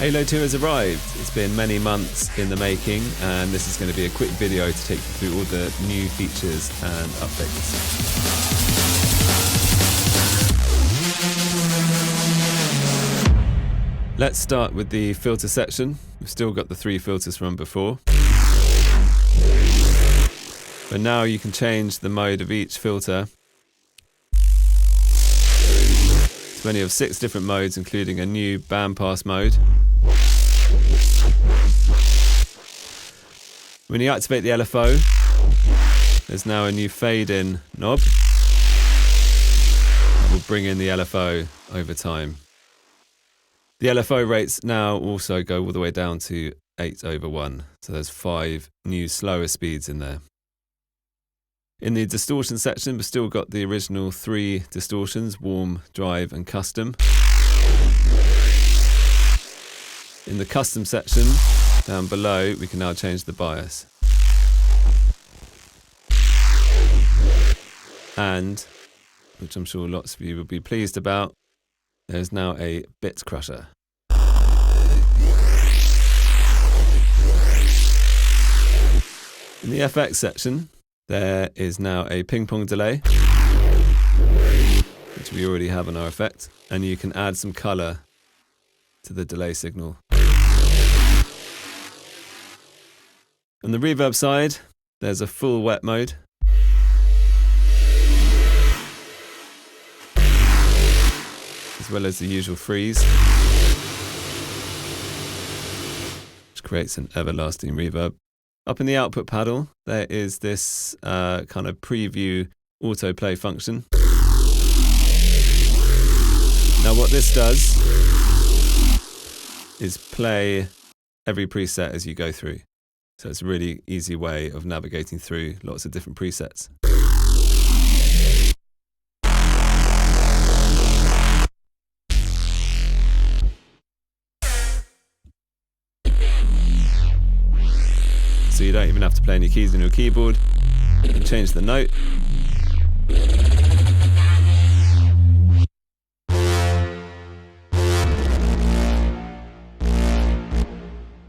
HALO-2 has arrived. It's been many months in the making, and this is going to be a quick video to take you through all the new features and updates. Let's start with the filter section. We've still got the 3 filters from before. But now you can change the mode of each filter. So many of 6 different modes, including a new bandpass mode. When you activate the LFO, there's now a new fade-in knob. That will bring in the LFO over time. The LFO rates now also go all the way down to 8/1. So there's 5 new slower speeds in there. In the distortion section, we've still got the original 3 distortions: warm, drive and custom. In the custom section, down below, we can now change the bias. And, which I'm sure lots of you will be pleased about, there's now a bit crusher. In the FX section, there is now a ping pong delay, which we already have on our effect, and you can add some colour to the delay signal. On the reverb side, there's a full wet mode. As well as the usual freeze, which creates an everlasting reverb. Up in the output panel, there is this kind of preview autoplay function. Now what this does is play every preset as you go through. So it's a really easy way of navigating through lots of different presets. So you don't even have to play any keys on your keyboard. You can change the note.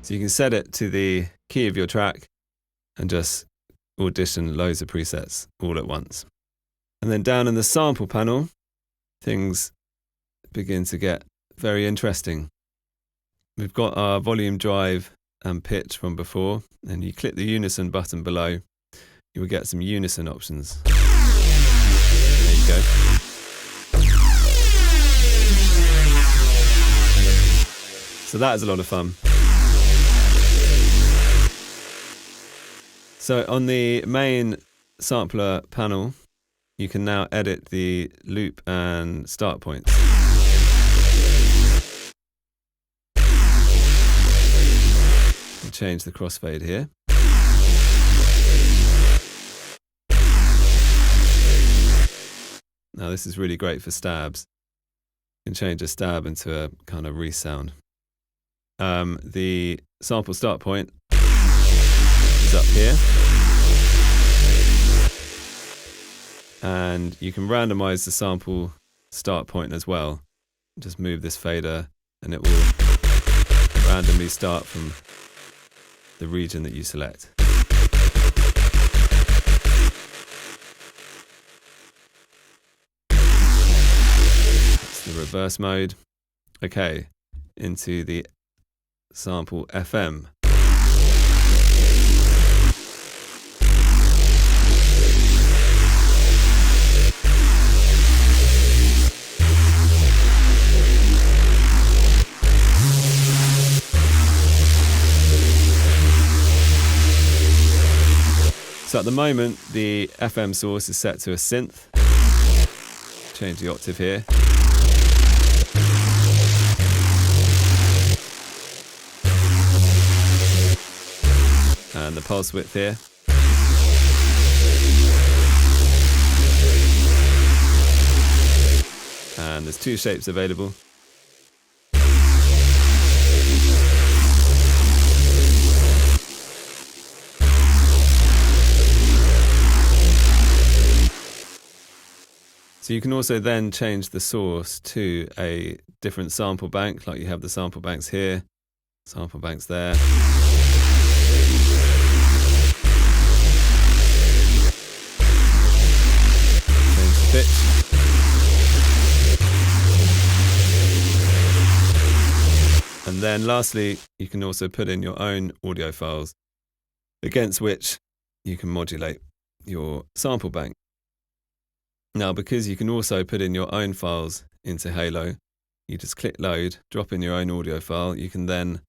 So you can set it to the key of your track and just audition loads of presets all at once. And then down in the sample panel, things begin to get very interesting. We've got our volume, drive and pitch from before, and you click the unison button below, you will get some unison options. There you go. So that is a lot of fun. So on the main sampler panel, you can now edit the loop and start points. Change the crossfade here. Now this is really great for stabs. You can change a stab into a kind of resound. The sample start point is up here. And you can randomize the sample start point as well. Just move this fader and it will randomly start from the region that you select. That's the reverse mode. Okay, into the sample FM. So at the moment, the FM source is set to a synth. Change the octave here. And the pulse width here. And there's 2 shapes available. So you can also then change the source to a different sample bank, like you have the sample banks here. sample banks there. Change the pitch. And then lastly, you can also put in your own audio files against which you can modulate your sample bank. Now, because you can also put in your own files into Halo, you just click load, drop in your own audio file. You can then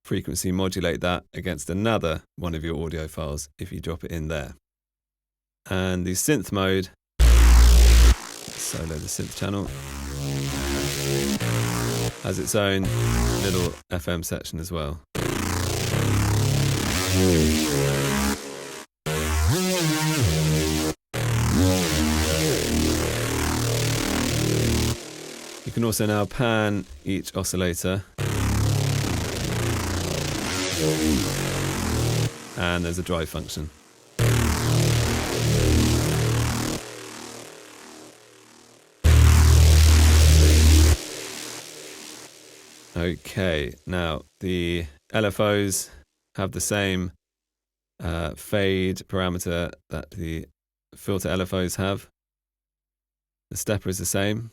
frequency modulate that against another one of your audio files if you drop it in there. And the synth mode, let's solo the synth channel, has its own little FM section as well. You can also now pan each oscillator, and there's a drive function. Okay, now the LFOs have the same fade parameter that the filter LFOs have. The stepper is the same.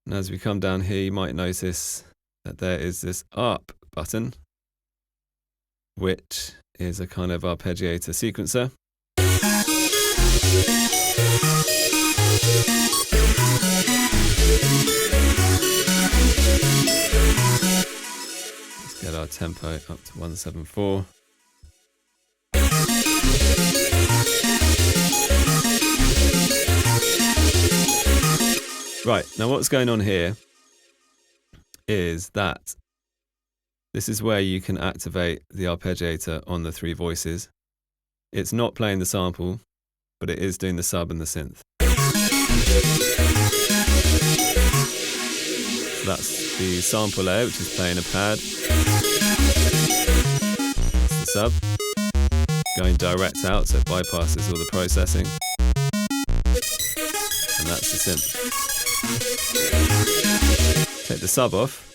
And as we come down here, you might notice that there is this ARP button, which is a kind of arpeggiator sequencer. Let's get our tempo up to 174. Right, now what's going on here is that this is where you can activate the arpeggiator on the three voices. It's not playing the sample, but it is doing the sub and the synth. So that's the sample layer, which is playing a pad. That's the sub, going direct out, so it bypasses all the processing. And that's the synth. Take the sub off.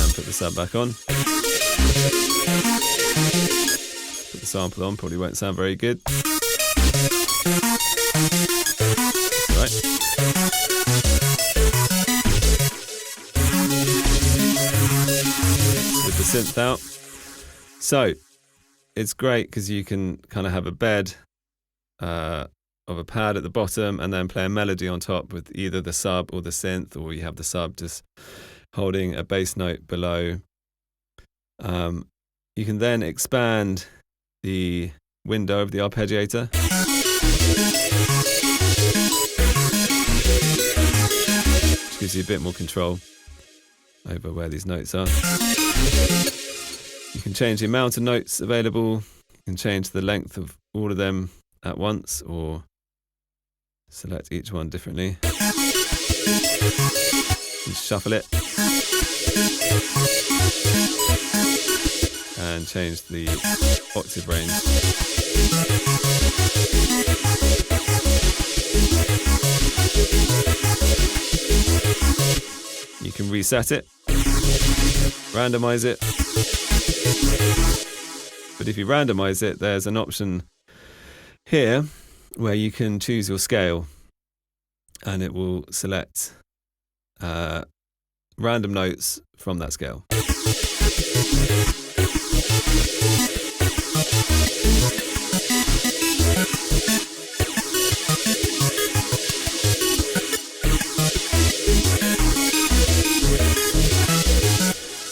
And put the sub back on. Put the sample on, probably won't sound very good. That's right. With the synth out. So it's great because you can kind of have a bed of a pad at the bottom and then play a melody on top with either the sub or the synth, or you have the sub just holding a bass note below. You can then expand the window of the arpeggiator. Which gives you a bit more control over where these notes are. You can change the amount of notes available. You can change the length of all of them at once, or select each one differently. And shuffle it. And change the octave range. You can reset it, randomize it. But if you randomize it, there's an option here where you can choose your scale, and it will select random notes from that scale.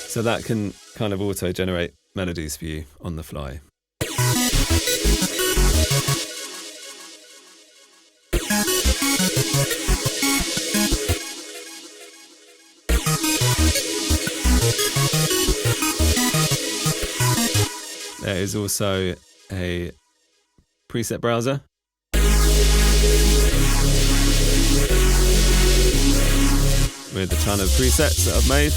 So that can kind of auto-generate melodies for you on the fly. There is also a preset browser. With a ton of presets that I've made.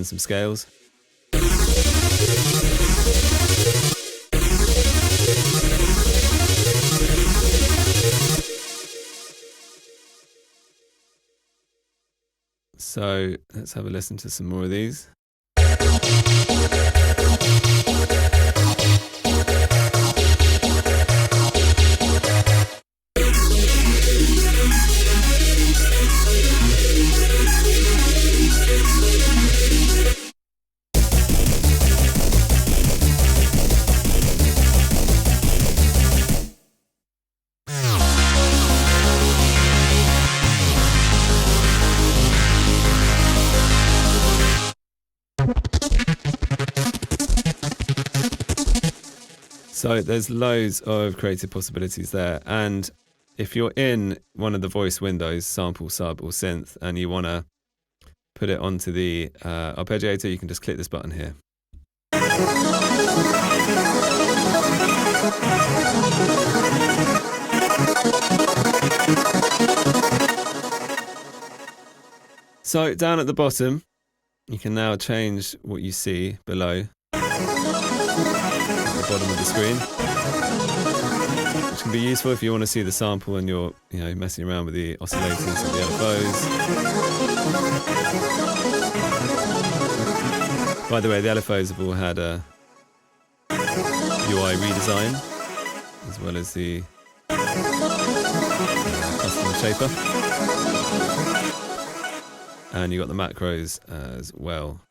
some scales. So let's have a listen to some more of these. So there's loads of creative possibilities there, and if you're in one of the voice windows, sample, sub or synth, and you want to put it onto the arpeggiator, you can just click this button here. So down at the bottom, you can now change what you see below at the bottom of the screen, which can be useful if you want to see the sample and you're messing around with the oscillators and the LFOs. By the way, the LFOs have all had a UI redesign, as well as the custom shaper. And you got the macros as well.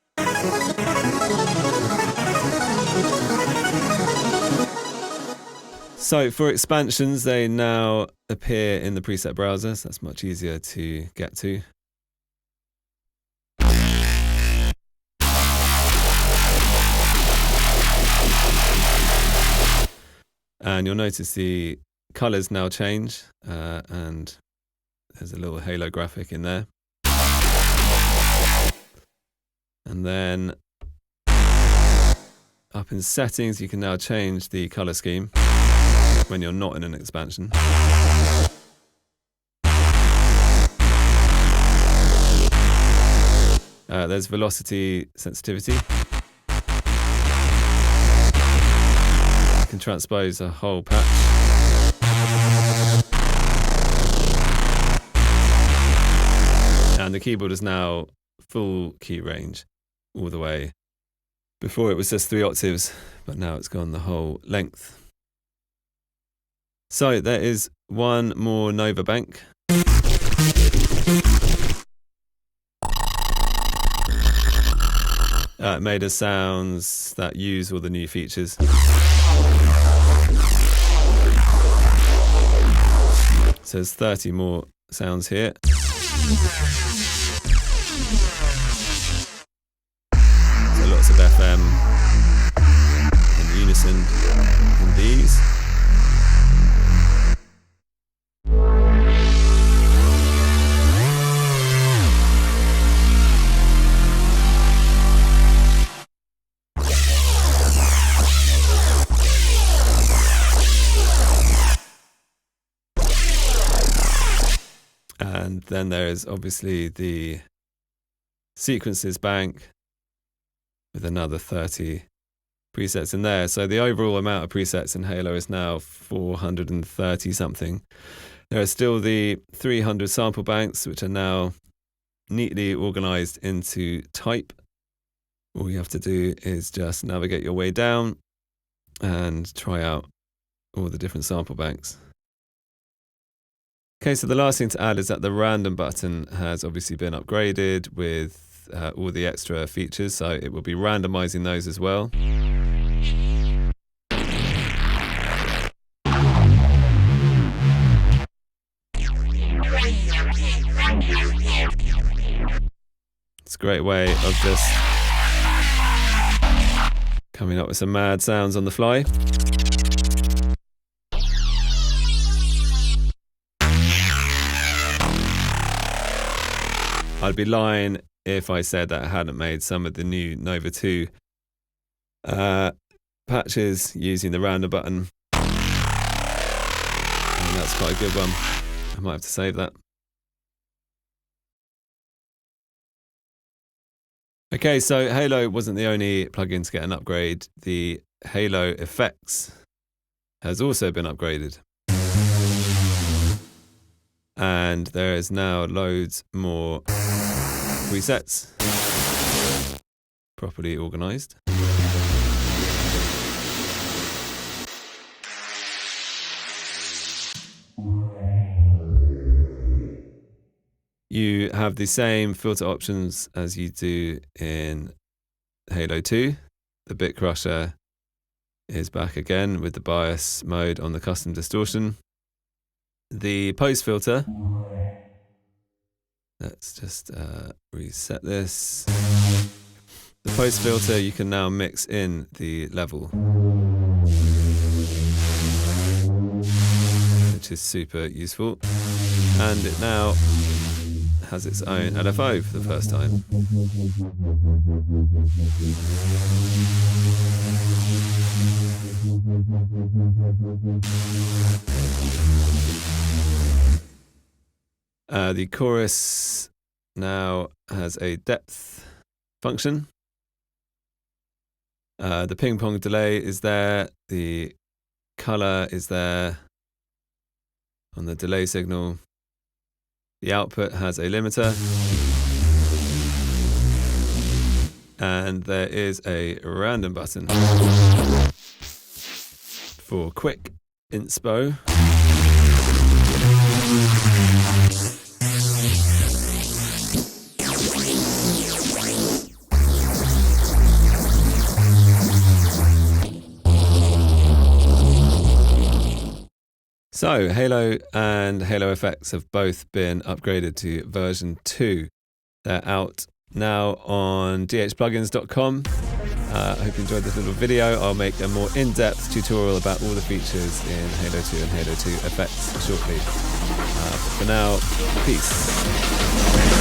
So for expansions, they now appear in the preset browser, so that's much easier to get to. And you'll notice the colors now change, and there's a little halo graphic in there. And then up in settings, you can now change the color scheme when you're not in an expansion. There's velocity sensitivity. You can transpose a whole patch. And the keyboard is now full key range all the way. Before it was just 3 octaves, but now it's gone the whole length. So there is one more Nova bank. It made us sounds that use all the new features. So there's 30 more sounds here. So lots of FM and unison in these. And then there is obviously the sequences bank with another 30 presets in there. So the overall amount of presets in Halo is now 430 something. There are still the 300 sample banks, which are now neatly organized into type. All you have to do is just navigate your way down and try out all the different sample banks. Okay, so the last thing to add is that the random button has obviously been upgraded with all the extra features, so it will be randomizing those as well. It's a great way of just coming up with some mad sounds on the fly. I'd be lying if I said that I hadn't made some of the new Nova 2 patches using the random button. And that's quite a good one. I might have to save that. Okay, so Halo wasn't the only plugin to get an upgrade. The Halo effects has also been upgraded. And there is now loads more presets, properly organized. You have the same filter options as you do in HALO-2. The bit crusher is back again with the bias mode on the custom distortion. The post filter, let's just reset this. The post filter, you can now mix in the level, which is super useful. And it now has its own LFO for the first time. The chorus now has a depth function. The ping pong delay is there. The color is there on the delay signal. The output has a limiter. And there is a random button for quick inspo. So Halo and Halo Effects have both been upgraded to version 2. They're out now on dhplugins.com. I hope you enjoyed this little video. I'll make a more in-depth tutorial about all the features in Halo 2 and Halo 2 Effects shortly. But for now, peace.